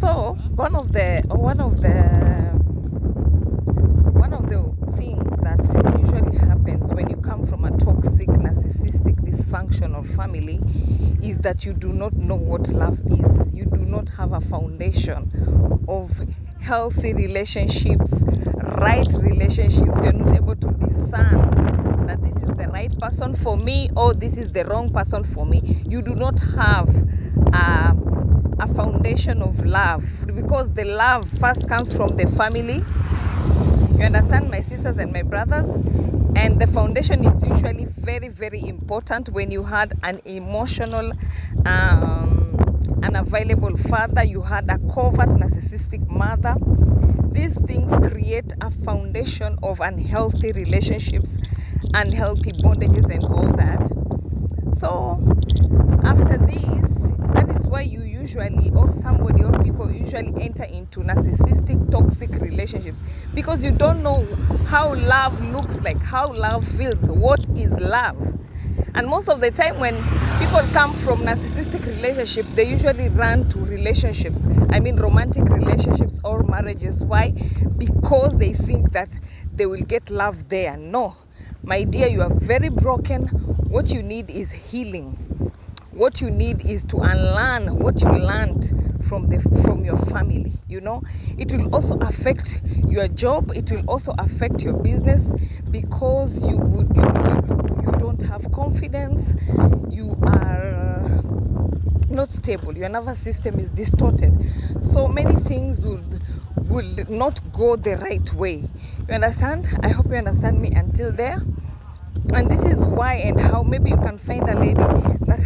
So one of the things that usually happens when you come from a toxic, narcissistic, dysfunctional family is that you do not know what love is. You do not have a foundation of healthy relationships, right relationships. You're not able to discern that this is the right person for me or this is the wrong person for me. You do not have a foundation of love, because the love first comes from the family. You understand, my sisters and my brothers? And the foundation is usually very, very important when you had an emotional, unavailable father, you had a covert narcissistic mother. These things create a foundation of unhealthy relationships, unhealthy bondages, and all that. So after this, that is why you usually, or somebody or people usually enter into narcissistic, toxic relationships, because you don't know how love looks like, how love feels, what is love. And most of the time when people come from narcissistic relationship, they usually run to relationships, romantic relationships or marriages. Why? Because they think that they will get love there. No, my dear, you are very broken. What you need is healing. What you need is to unlearn what you learned from your family. It will also affect your job. It will also affect your business, because you don't have confidence. You are not stable. Your nervous system is distorted. So many things will not go the right way. You understand? I hope you understand me until there. And this is why and how maybe you can find a lady that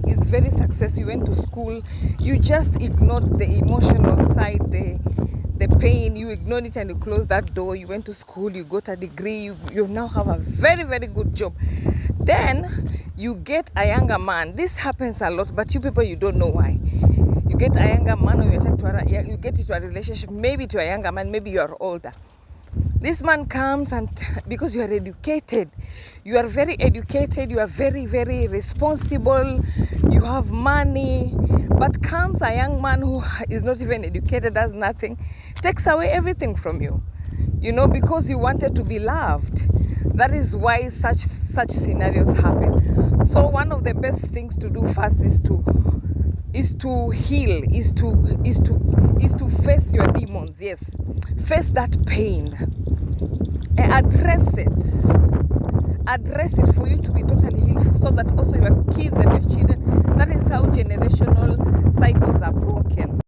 is very successful. You went to school, you just ignored the emotional side, the pain, you ignored it and you closed that door. You went to school, you got a degree, you now have a very, very good job. Then you get a younger man. This happens a lot, but you people, you don't know why. You get a younger man, or you get into a relationship, maybe to a younger man, maybe you are older. This man comes, and because you are educated, you are very educated, you are very, very responsible, you have money, but comes a young man who is not even educated, does nothing, takes away everything from you, because you wanted to be loved. That is why such scenarios happen. So one of the best things to do first is to heal, is to face your demons. Yes, face that pain, address it for you to be totally healed, so that also your kids and your children, that is how generational cycles are broken.